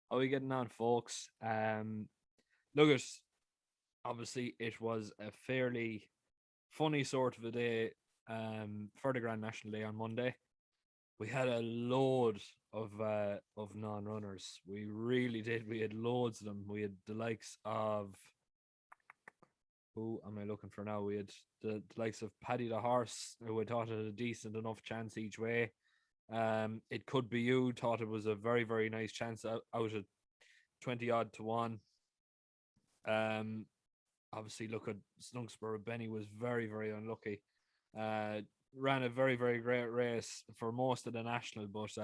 How are we getting on, folks? Look, at obviously it was a fairly funny sort of a day for the Grand National Day on Monday. We had a load of non-runners. We really did. We had loads of them. We had the likes of, who am I looking for now? We had the likes of Paddy the horse, who I thought had a decent enough chance each way. It could be you. Thought it was a very very nice chance out of 20 odd to one. Um, Obviously, look at Snunkspur. Benny was very, very unlucky. Uh, Ran a very, very great race for most of the national, but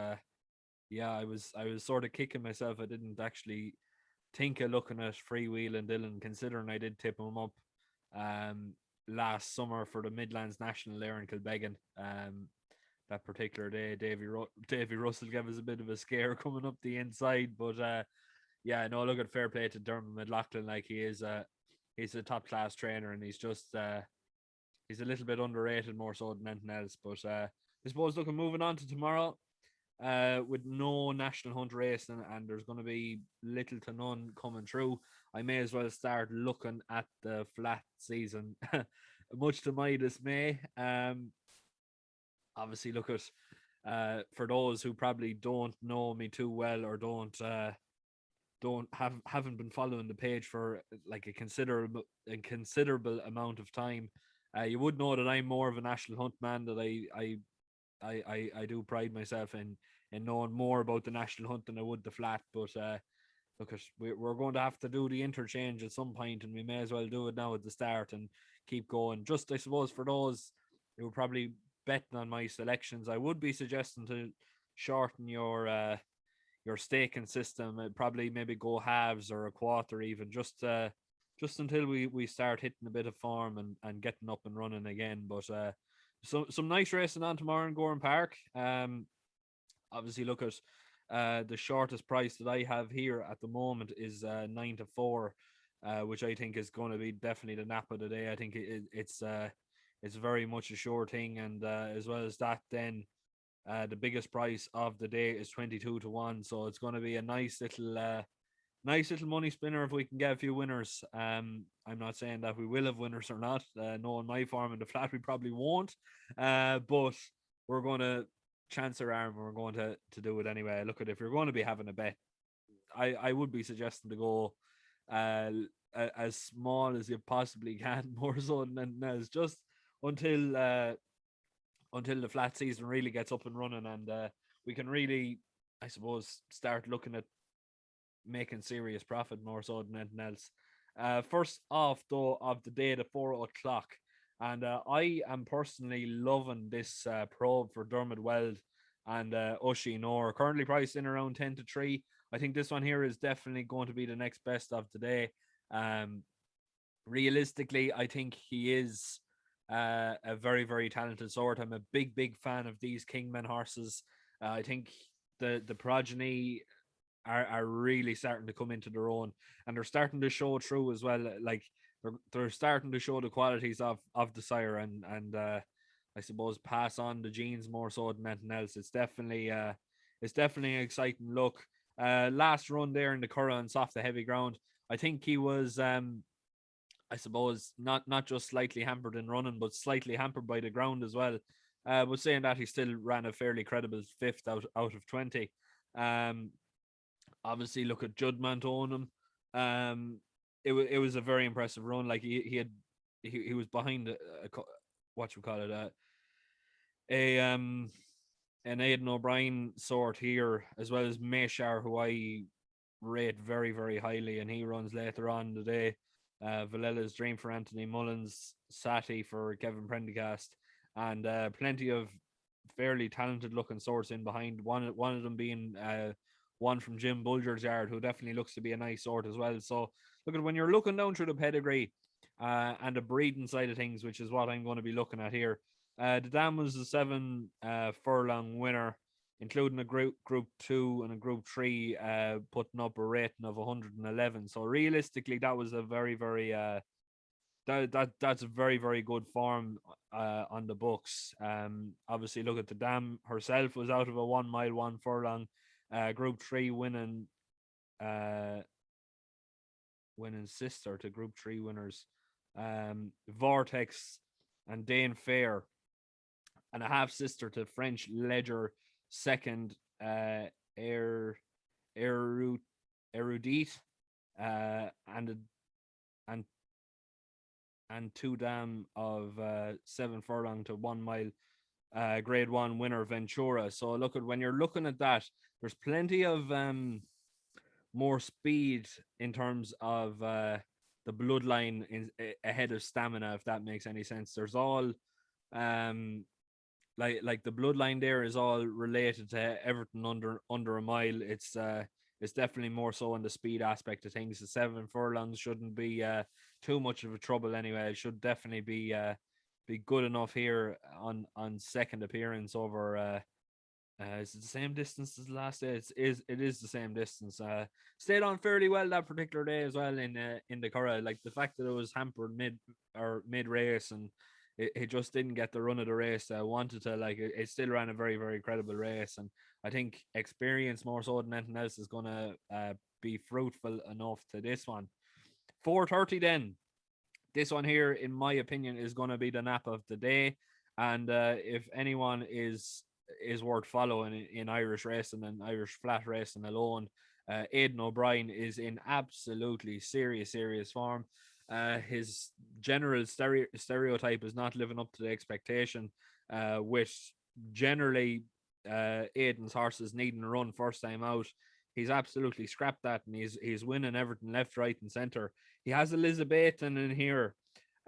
yeah, I was sort of kicking myself. I didn't actually think of looking at Freewheel and Dylan, considering I did tip him up um, last summer for the Midlands National there in Kilbeggan. That particular day, Davy Russell gave us a bit of a scare coming up the inside, but yeah, no, look at fair play to Dermot McLaughlin. Like he's a top class trainer, and he's a little bit underrated more so than anything else. But I suppose looking moving on to tomorrow, with no national hunt race and there's going to be little to none coming through. I may as well start looking at the flat season, much to my dismay. Obviously, look at for those who probably don't know me too well or haven't been following the page for like a considerable amount of time, you would know that I'm more of a national hunt man. That I do pride myself in knowing more about the national hunt than I would the flat. But look, we're going to have to do the interchange at some point, and we may as well do it now at the start and keep going. Just I suppose for those who are probably betting on my selections, I would be suggesting to shorten your staking system. Probably maybe go halves or a quarter even, just until we start hitting a bit of form and getting up and running again. But some nice racing on tomorrow in Gowran Park. Obviously look at the shortest price that I have here at the moment is 9 to 4, which I think is going to be definitely the nap of the day. I think it's very much a sure thing, and as well as that, then the biggest price of the day is 22 to 1. So it's going to be a nice little money spinner if we can get a few winners. I'm not saying that we will have winners or not. Knowing my form in the flat, we probably won't. But we're going to chance our arm, and we're going to do it anyway. Look, at if you're going to be having a bet, I would be suggesting to go uh, as small as you possibly can, more so than as just until until the flat season really gets up and running, and we can really, I suppose, start looking at making serious profit more so than anything else. First off, though, of the day, the 4 o'clock, and I am personally loving this probe for Dermot Weld and Ushi Nor, currently priced in around 10 to 3. I think this one here is definitely going to be the next best of today. Um, Realistically, I think he is a very, very talented sort. I'm a big, big fan of these Kingman horses. I think the progeny are really starting to come into their own, and they're starting to show through as well. Like they're starting to show the qualities of the sire, and I suppose pass on the genes more so than anything else. It's definitely an exciting look. Last run there in the Curragh and soft the heavy ground. I think he was I suppose not just slightly hampered in running, but slightly hampered by the ground as well. But saying that, he still ran a fairly credible fifth out of 20. Um, Obviously, look at Judgment on him. It was a very impressive run. Like he was behind what you call it, a an Aidan O'Brien sort here, as well as Meshar, who I rate very, very highly, and he runs later on today. Valella's Dream for Anthony Mullins, Sati for Kevin Prendergast, and plenty of fairly talented looking sorts in behind. One of them being one from Jim Bulger's yard, who definitely looks to be a nice sort as well. So look at when you're looking down through the pedigree and the breeding side of things, which is what I'm going to be looking at here. The dam was a 7 furlong winner, including a group 2 and a group 3, putting up a rating of 111. So realistically, that was a very, very that's a very, very good form on the books. Obviously, look at the dam herself was out of a 1 mile 1 furlong, group 3 winning uh, winning sister to Group 3 winners. Vortex and Dane Fair, and a half sister to French Ledger second, Air Erudite, Erudite, and and two dam of 7 furlong to 1 mile, Grade One winner Ventura. So look at when you're looking at that, there's plenty of more speed in terms of the bloodline ahead of stamina, if that makes any sense. There's all um like the bloodline there is all related to everything under a mile. It's definitely more so on the speed aspect of things. The 7 furlongs shouldn't be too much of a trouble anyway. It should definitely be good enough here on second appearance over is it the same distance as the last day? It is the same distance. Stayed on fairly well that particular day as well in the Curragh. Like the fact that it was hampered mid race, and it just didn't get the run of the race. I wanted to like it still ran a very very credible race, and I think experience more so than anything else is gonna be fruitful enough to this one. 4:30 then. This one here, in my opinion, is going to be the nap of the day. And if anyone is worth following in Irish racing and Irish flat racing alone, Aidan O'Brien is in absolutely serious form. His general stereotype is not living up to the expectation, with generally Aidan's horses needing a run first time out. He's absolutely scrapped that, and he's winning everything left, right, and centre. He has Elizabethan in here,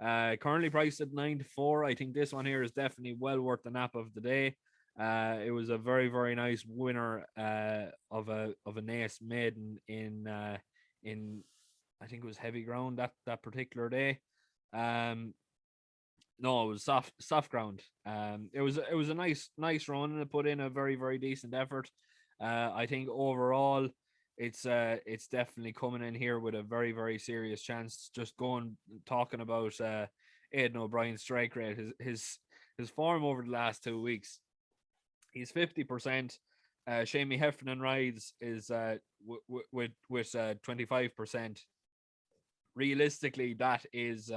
currently priced at 9 to 4. I think this one here is definitely well worth the nap of the day. It was a very very nice winner of an ace maiden in I think it was heavy ground that particular day. Um, no, it was soft ground. It was a nice run, and it put in a very very decent effort. I think overall, it's definitely coming in here with a very very serious chance. Just going talking about Aidan O'Brien's strike rate, his form over the last 2 weeks, he's 50%. Shamie Heffernan rides is with 25%. Realistically, that is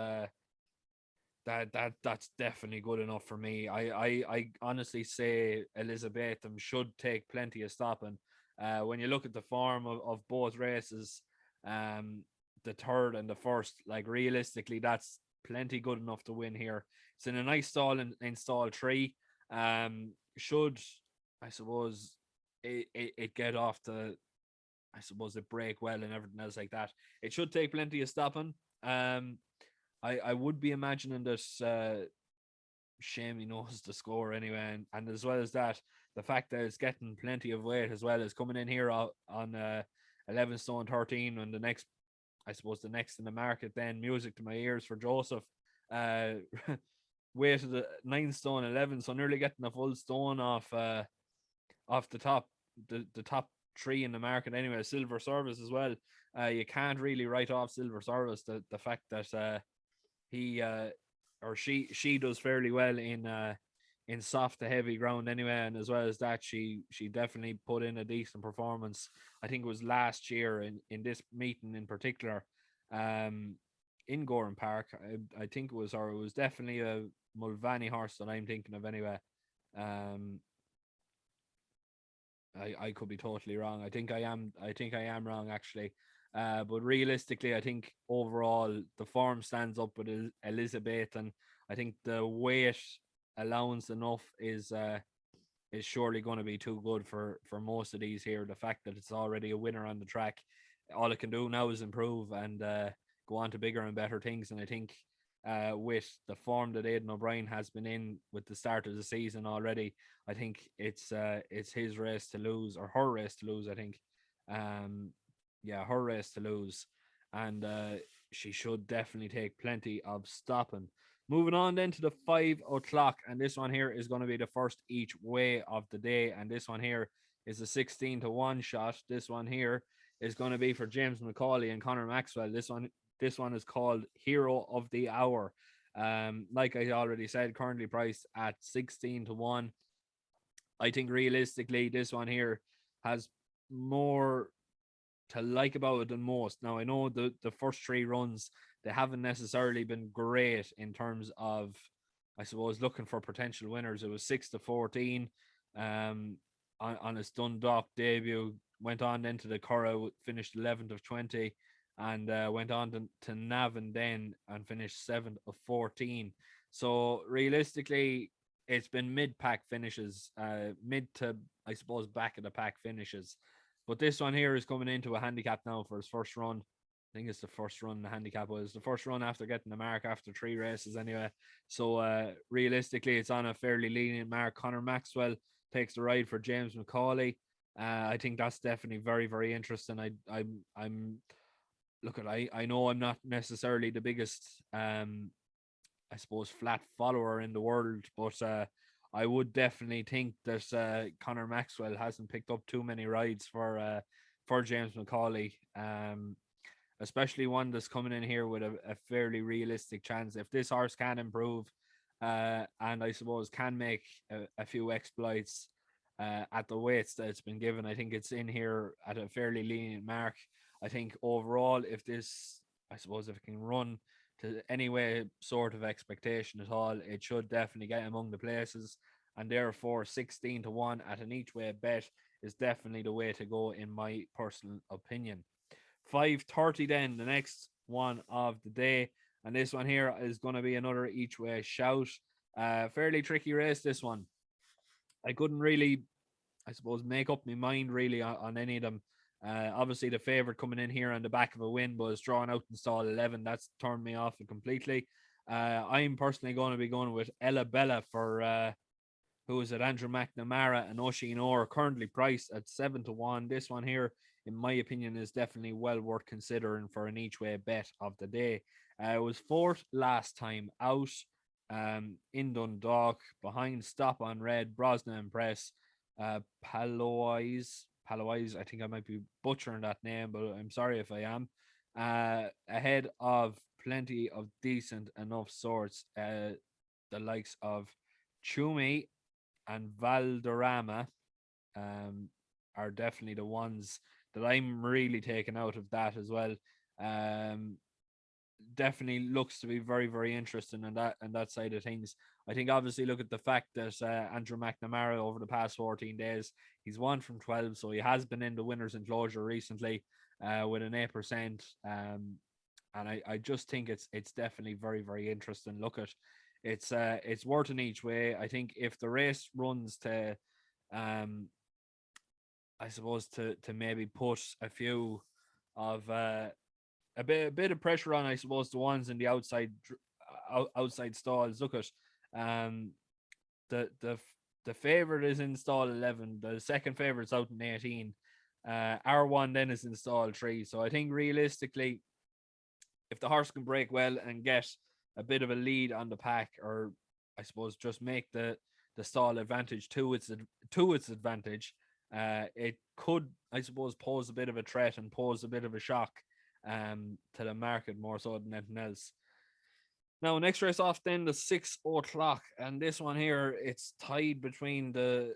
that's definitely good enough for me. I honestly say Elizabeth should take plenty of stopping. When you look at the form of both races, um, the third and the first, like realistically, that's plenty good enough to win here. It's in a nice stall in stall three. Should I suppose it get off to I suppose it break well and everything else like that. It should take plenty of stopping. I would be imagining that Shamey knows the score anyway, and as well as that, the fact that it's getting plenty of weight as well as coming in here on 11 stone 13, and the next, I suppose the next in the market, then music to my ears for Joseph. Uh, weight of the 9 stone 11, so nearly getting a full stone off the top, the top three in the market anyway. Silver Service as well. You can't really write off Silver Service the fact that he or she does fairly well in soft to heavy ground anyway, and as well as that, she definitely put in a decent performance. I think it was last year in this meeting in particular, um, in Gowran Park. I think it was, or it was definitely a Mulvaney horse that I'm thinking of anyway. Um, I could be totally wrong. I think I am wrong actually. But realistically, I think overall the form stands up with Elizabeth, and I think the weight allowance enough is surely going to be too good for most of these here. The fact that it's already a winner on the track, all it can do now is improve and go on to bigger and better things. And I think with the form that Aidan O'Brien has been in with the start of the season already, I think it's his race to lose, or her race to lose. I think, yeah, her race to lose, and she should definitely take plenty of stopping. Moving on then to the 5 o'clock, and this one here is going to be the first each way of the day, and this one here is a 16 to 1 shot. This one here is going to be for James McCauley and Connor Maxwell. This one is called Hero of the Hour. Like I already said, currently priced at 16 to 1. I think realistically, this one here has more to like about it than most. Now I know the first three runs they haven't necessarily been great in terms of, I suppose, looking for potential winners. It was 6-14, um, on his Dundalk debut. Went on then to the Curragh, finished 11th of 20, and went on to Navan then and finished 7th of 14. So realistically, it's been mid pack finishes, mid to, I suppose, back of the pack finishes. But this one here is coming into a handicap now for his first run. I think it's the first run the handicap was. The first run after getting the mark after 3 races anyway. So realistically, it's on a fairly lenient mark. Connor Maxwell takes the ride for James McCauley. I think that's definitely very, very interesting. I'm look at I know I'm not necessarily the biggest I suppose flat follower in the world, but I would definitely think that Connor Maxwell hasn't picked up too many rides for James McCauley. Especially one that's coming in here with a fairly realistic chance. If this horse can improve, and I suppose can make a few exploits at the weights that it's been given, I think it's in here at a fairly lenient mark. I think overall, if this, I suppose, if it can run to any way sort of expectation at all, it should definitely get among the places. And therefore, 16-1 at an each way bet is definitely the way to go, in my personal opinion. 5:30 then, the next one of the day. And this one here is going to be another each way shout. Fairly tricky race, this one. I couldn't really, I suppose, make up my mind really on any of them. Obviously, the favourite coming in here on the back of a win was drawn out in stall 11. That's turned me off completely. I'm personally going to be going with Ella Bella for who is at Andrew McNamara and Oisin Orr, currently priced at 7-1. This one here, in my opinion, is definitely well worth considering for an each way bet of the day. It was fourth last time out, in Dundalk, behind Stop on Red, Brosnan Press, Palois. Palois, I think I might be butchering that name, but I'm sorry if I am. Ahead of plenty of decent enough sorts, the likes of Chumi and Valderrama, um, are definitely the ones that I'm really taking out of that as well. Um, Definitely looks to be very, very interesting in that side of things. I think obviously look at the fact that Andrew McNamara over the past 14 days, he's 1 from 12, so he has been in the winners enclosure recently with an 8%. And I just think it's definitely very, very interesting. Look at it's worth an each way. I think if the race runs to I suppose to maybe put a few of a bit of pressure on, I suppose, the ones in the outside stalls. Look at um the the the favorite is in stall 11. The second favorite's out in 18. R1 then is in stall 3. So I think realistically, if the horse can break well and get a bit of a lead on the pack, or I suppose just make the stall advantage to its advantage, it could, I suppose, pose a bit of a threat and pose a bit of a shock to the market more so than anything else. Now, next race off then, the 6 o'clock, and this one here, it's tied between the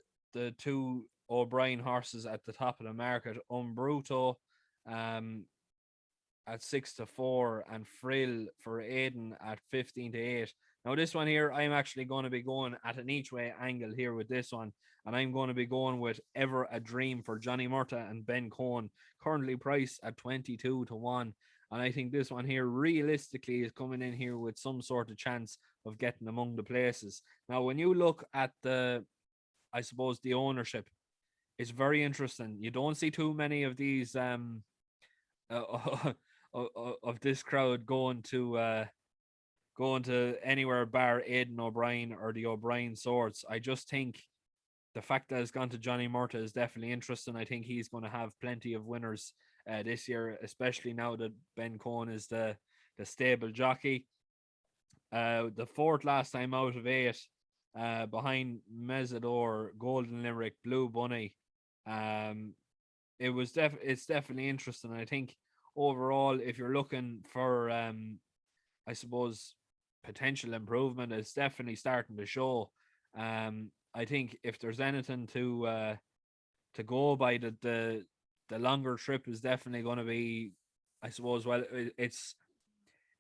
two O'Brien horses at the top of the market, Umbruto, um, at 6-4, and Frill for Aiden at 15-8. Now, this one here, I'm actually going to be going at an each way angle here with this one, and I'm going to be going with Ever a Dream for Johnny Murta and Ben Cohen, currently priced at 22-1. And I think this one here realistically is coming in here with some sort of chance of getting among the places. Now, when you look at I suppose, the ownership, it's very interesting. You don't see too many of these uh, of this crowd going to anywhere bar Aidan O'Brien or the O'Brien sorts. I just think the fact that it's gone to Johnny Murta is definitely interesting. I think he's going to have plenty of winners this year, especially now that Ben Cohen is the stable jockey. The fourth last time out of 8, behind Mesador, Golden Limerick, Blue Bunny. It's definitely interesting. I think overall, if you're looking for I suppose potential improvement, it's definitely starting to show. I think if there's anything to go by, the the longer trip is definitely going to be, I suppose. Well, it's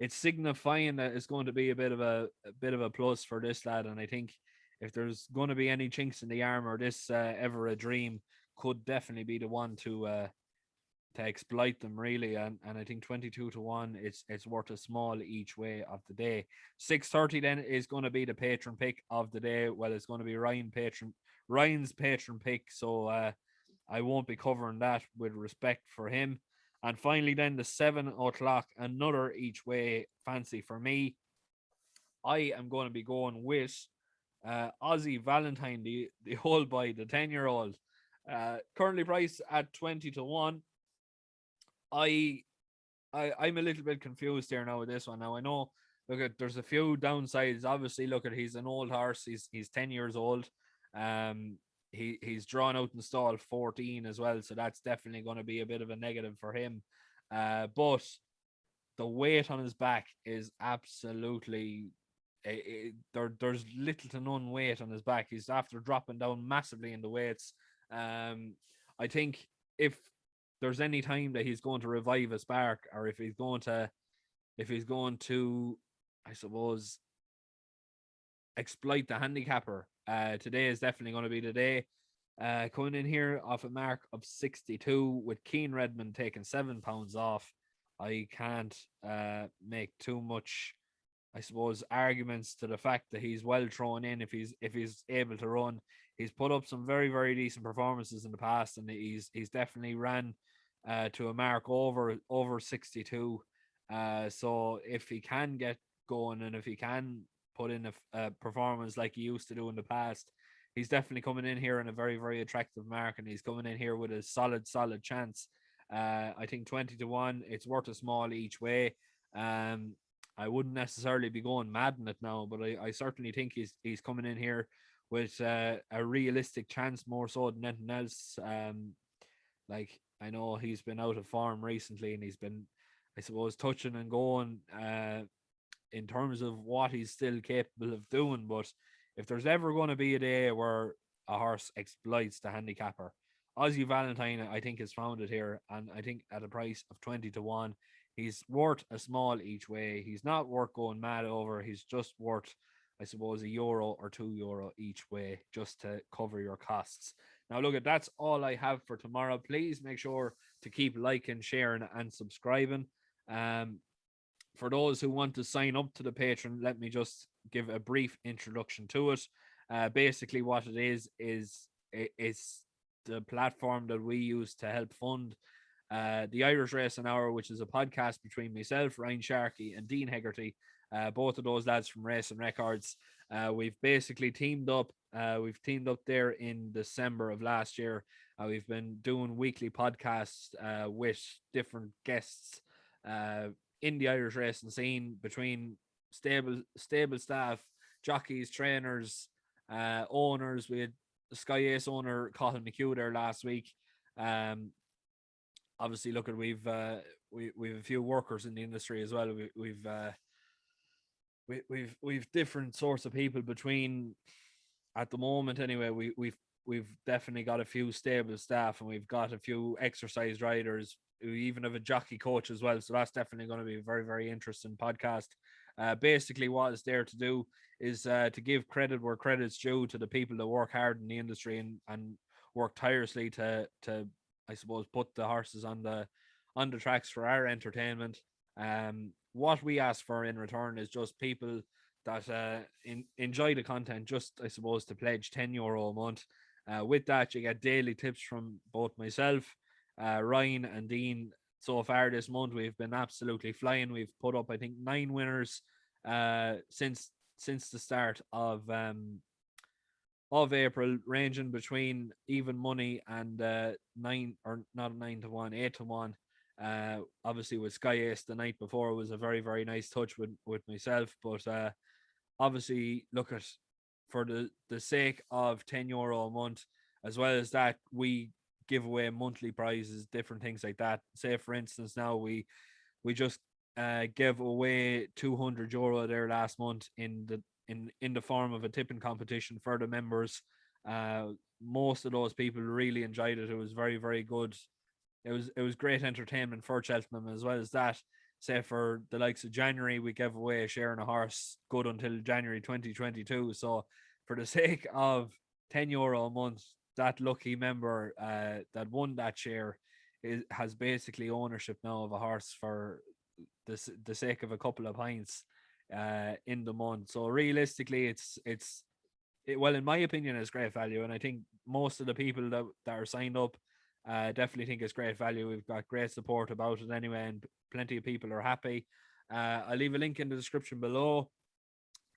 signifying that it's going to be a bit of a plus for this lad, and I think if there's going to be any chinks in the armor, this ever a dream could definitely be the one to exploit them really, and I think 22 to 1, it's worth a small each way of the day. 6:30 then is going to be the patron pick of the day. Well, it's going to be Ryan's patron pick, so I won't be covering that with respect for him. And finally, then the 7 o'clock, another each way fancy for me. I am going to be going with Ozzy Valentine, the old boy, the 10-year-old, currently priced at 20 to 1. I I'm a little bit confused here now with this one. Now I know, look at, there's a few downsides. Obviously, look at, he's an old horse. He's 10 years old. Um, he's drawn out in stall 14 as well, so that's definitely going to be a bit of a negative for him. But the weight on his back is absolutely there's little to none weight on his back. He's after dropping down massively in the weights. Um, I think if there's any time that he's going to revive a spark, or if he's going to, I suppose, exploit the handicapper, today is definitely going to be the day. Coming in here off a mark of 62 with Keen Redmond taking £7 off. I can't make too much, I suppose, arguments to the fact that he's well thrown in if he's able to run. He's put up some very, very decent performances in the past, and he's definitely ran to a mark over 62. So if he can get going, and if he can put in a performance like he used to do in the past, he's definitely coming in here in a very, very attractive mark, and he's coming in here with a solid chance. I think 20 to 1, it's worth a small each way. I wouldn't necessarily be going mad in it now, but I certainly think he's coming in here with a realistic chance, more so than anything else. Like, I know he's been out of form recently, and he's been, I suppose, touching and going in terms of what he's still capable of doing. But if there's ever going to be a day where a horse exploits the handicapper, Ozzy Valentine, I think, has found it here. And I think at a price of 20 to 1, he's worth a small each way. He's not worth going mad over. He's just worth, I suppose, €1 or €2 each way, just to cover your costs. Now, look, at that's all I have for tomorrow. Please make sure to keep liking, sharing, and subscribing. Um, for those who want to sign up to the Patreon, let me just give a brief introduction to it. Basically, what it is it's the platform that we use to help fund the Irish Racing Hour, which is a podcast between myself, Ryan Sharkey, and Dean Hegarty, both of those lads from Racing Records. We've basically teamed up. We've teamed up there in December of last year. We've been doing weekly podcasts with different guests in the Irish racing scene, between stable staff, jockeys, trainers, owners. We had the Sky Ace owner Colin McHugh there last week. Obviously, look at, we've a few workers in the industry as well. We've different sorts of people between, at the moment anyway. We've definitely got a few stable staff, and we've got a few exercise riders. We even have a jockey coach as well, so that's definitely going to be a very, very interesting podcast. Basically, what it's there to do is to give credit where credit's due to the people that work hard in the industry, and work tirelessly to I suppose, put the horses on the tracks for our entertainment. What we ask for in return is just people that enjoy the content, just, I suppose, to pledge €10 a month. With that, you get daily tips from both myself, Ryan, and Dean. So far this month, we've been absolutely flying. We've put up, I think, 9 winners since the start of April, ranging between even money and 9, or not 9 to 1, 8 to 1. Obviously, with Sky Ace the night before was a very, very nice touch with myself. But obviously, look at, for the sake of €10 a month, as well as that, we give away monthly prizes, different things like that. Say, for instance, now we just gave away €200 there last month in the form of a tipping competition for the members. Most of those people really enjoyed it. It was very, very good. it was great entertainment for Cheltenham. As well as that, say for the likes of January, we gave away a share in a horse good until January 2022. So for the sake of €10 a month, that lucky member that won that share has basically ownership now of a horse for the sake of a couple of pints in the month. So realistically, well, in my opinion, it's great value, and I think most of the people that are signed up definitely think it's great value. We've got great support about it anyway, and plenty of people are happy. I'll leave a link in the description below.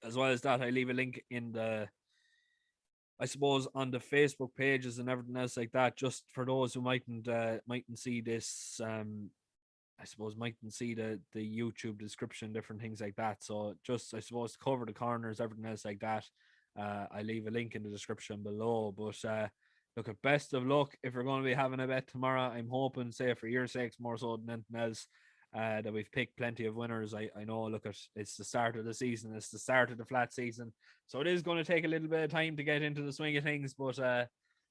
As well as that, I leave a link in I suppose, on the Facebook pages and everything else like that, just for those who mightn't see this. I suppose mightn't see the YouTube description, different things like that. So just, I suppose, to cover the corners, everything else like that, I leave a link in the description below. But look, at best of luck if you're going to be having a bet tomorrow. I'm hoping, say for your sakes more so than anything else, that we've picked plenty of winners. I know, look, it's the start of the season, it's the start of the flat season, so it is going to take a little bit of time to get into the swing of things. But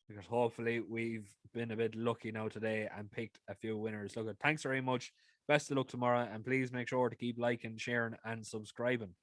because hopefully we've been a bit lucky now today and picked a few winners. Look, thanks very much. Best of luck tomorrow, and please make sure to keep liking, sharing, and subscribing.